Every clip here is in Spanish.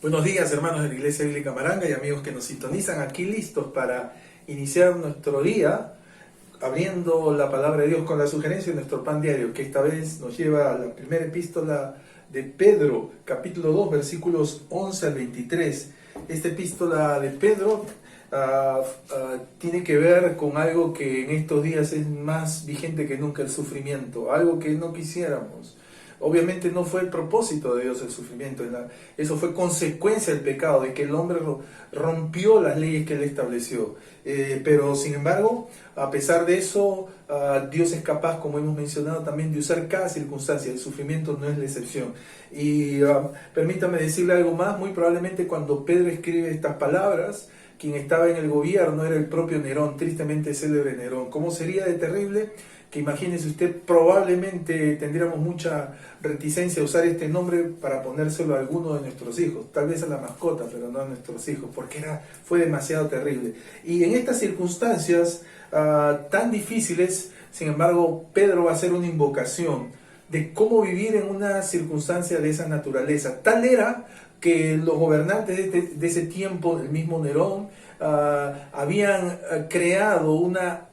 Buenos días, hermanos de la Iglesia Bíblica Maranga y amigos que nos sintonizan aquí listos para iniciar nuestro día abriendo la palabra de Dios con la sugerencia de nuestro pan diario, que esta vez nos lleva a la primera epístola de Pedro, capítulo 2, versículos 11 al 23. Esta epístola de Pedro tiene que ver con algo que en estos días es más vigente que nunca: el sufrimiento, algo que no quisiéramos. Obviamente no fue el propósito de Dios el sufrimiento, eso fue consecuencia del pecado, de que el hombre rompió las leyes que Él estableció. Pero sin embargo, a pesar de eso, Dios es capaz, como hemos mencionado también, de usar cada circunstancia. El sufrimiento no es la excepción. Y permítame decirle algo más: muy probablemente cuando Pedro escribe estas palabras, quien estaba en el gobierno era el propio Nerón, tristemente célebre Nerón. ¿Cómo sería de terrible? Que imagínese usted, probablemente tendríamos mucha reticencia a usar este nombre para ponérselo a alguno de nuestros hijos, tal vez a la mascota, pero no a nuestros hijos, porque fue demasiado terrible. Y en estas circunstancias tan difíciles, sin embargo, Pedro va a hacer una invocación de cómo vivir en una circunstancia de esa naturaleza. Tal era que los gobernantes de ese tiempo, el mismo Nerón, habían creado una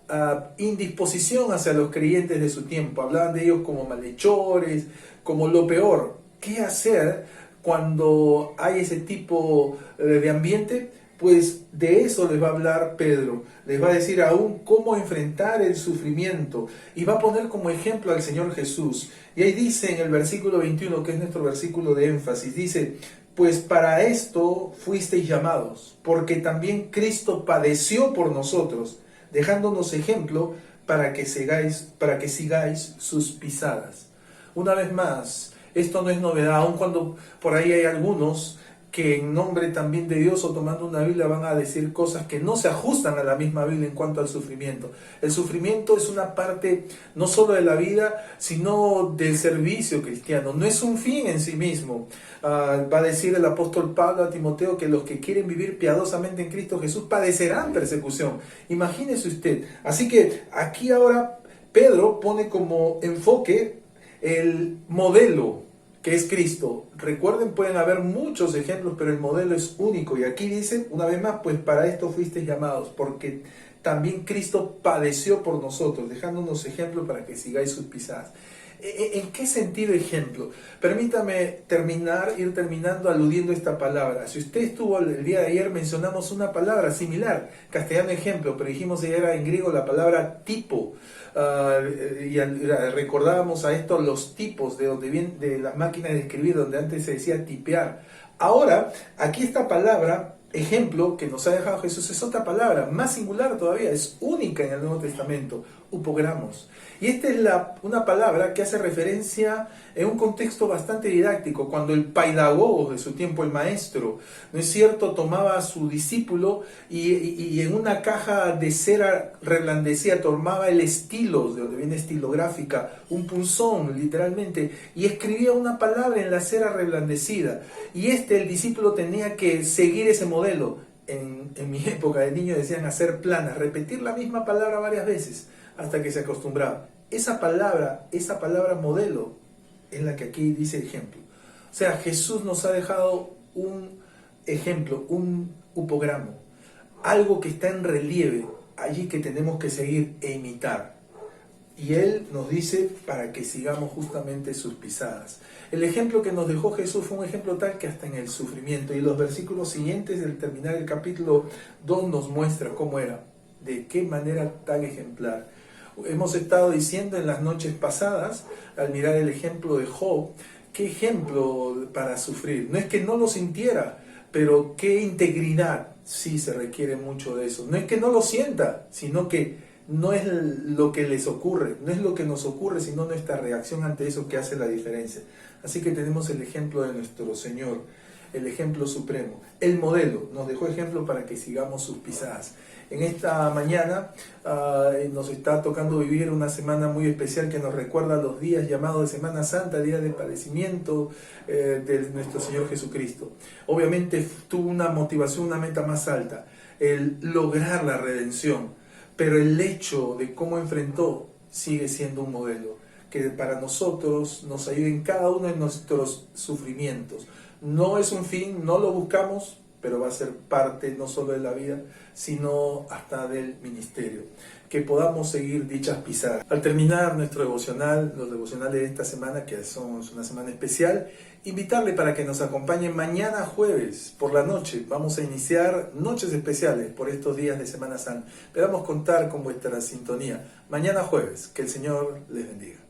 indisposición hacia los creyentes de su tiempo. Hablaban de ellos como malhechores, como lo peor. ¿Qué hacer cuando hay ese tipo de ambiente? Pues de eso les va a hablar Pedro. Les va a decir aún cómo enfrentar el sufrimiento. Y va a poner como ejemplo al Señor Jesús. Y ahí dice en el versículo 21, que es nuestro versículo de énfasis, dice: pues para esto fuisteis llamados, porque también Cristo padeció por nosotros, dejándonos ejemplo para que sigáis sus pisadas. Una vez más, esto no es novedad, aun cuando por ahí hay algunos que en nombre también de Dios o tomando una Biblia van a decir cosas que no se ajustan a la misma Biblia en cuanto al sufrimiento. El sufrimiento es una parte no solo de la vida, sino del servicio cristiano. No es un fin en sí mismo. Va a decir el apóstol Pablo a Timoteo que los que quieren vivir piadosamente en Cristo Jesús padecerán persecución. Imagínese usted. Así que aquí ahora Pedro pone como enfoque el modelo que es Cristo. Recuerden, pueden haber muchos ejemplos, pero el modelo es único. Y aquí dice, una vez más, pues para esto fuisteis llamados, porque también Cristo padeció por nosotros, dejándonos ejemplo para que sigáis sus pisadas. ¿En qué sentido ejemplo? Permítame ir terminando aludiendo a esta palabra. Si usted estuvo el día de ayer, mencionamos una palabra similar, castellano ejemplo, pero dijimos que era en griego la palabra tipo. Y recordábamos a esto los tipos de donde viene, de las máquinas de escribir, donde antes se decía tipear. Ahora, aquí esta palabra ejemplo que nos ha dejado Jesús es otra palabra, más singular todavía, es única en el Nuevo Testamento: upogramos. Y esta es una palabra que hace referencia en un contexto bastante didáctico, cuando el paidagogo de su tiempo, el maestro, ¿no es cierto?, tomaba a su discípulo y en una caja de cera reblandecida tomaba el estilo, de donde viene estilográfica, un punzón literalmente, y escribía una palabra en la cera reblandecida. Y el discípulo tenía que seguir ese modelo. En mi época de niño decían hacer planas, repetir la misma palabra varias veces hasta que se acostumbraba. Esa palabra modelo es la que aquí dice ejemplo. O sea, Jesús nos ha dejado un ejemplo, un upogramo, algo que está en relieve allí que tenemos que seguir e imitar. Y Él nos dice para que sigamos justamente sus pisadas. El ejemplo que nos dejó Jesús fue un ejemplo tal que hasta en el sufrimiento. Y los versículos siguientes del terminar el capítulo 2 nos muestra cómo era, de qué manera tan ejemplar. Hemos estado diciendo en las noches pasadas, al mirar el ejemplo de Job, qué ejemplo para sufrir. No es que no lo sintiera, pero qué integridad. Sí, se requiere mucho de eso. No es que no lo sienta, sino que no es lo que les ocurre, no es lo que nos ocurre, sino nuestra reacción ante eso que hace la diferencia. Así que tenemos el ejemplo de nuestro Señor, el ejemplo supremo, el modelo. Nos dejó ejemplo para que sigamos sus pisadas. En esta mañana nos está tocando vivir una semana muy especial que nos recuerda los días llamados de Semana Santa, día de padecimiento de nuestro Señor Jesucristo. Obviamente tuvo una motivación, una meta más alta, el lograr la redención. Pero el hecho de cómo enfrentó sigue siendo un modelo. que para nosotros nos ayude en cada uno de nuestros sufrimientos. No es un fin, no lo buscamos, pero va a ser parte no solo de la vida, sino hasta del ministerio. Que podamos seguir dichas pisadas. Al terminar nuestro devocional, los devocionales de esta semana, que son una semana especial, invitarle para que nos acompañe mañana jueves por la noche. Vamos a iniciar noches especiales por estos días de Semana Santa. Esperamos contar con vuestra sintonía. Mañana jueves. Que el Señor les bendiga.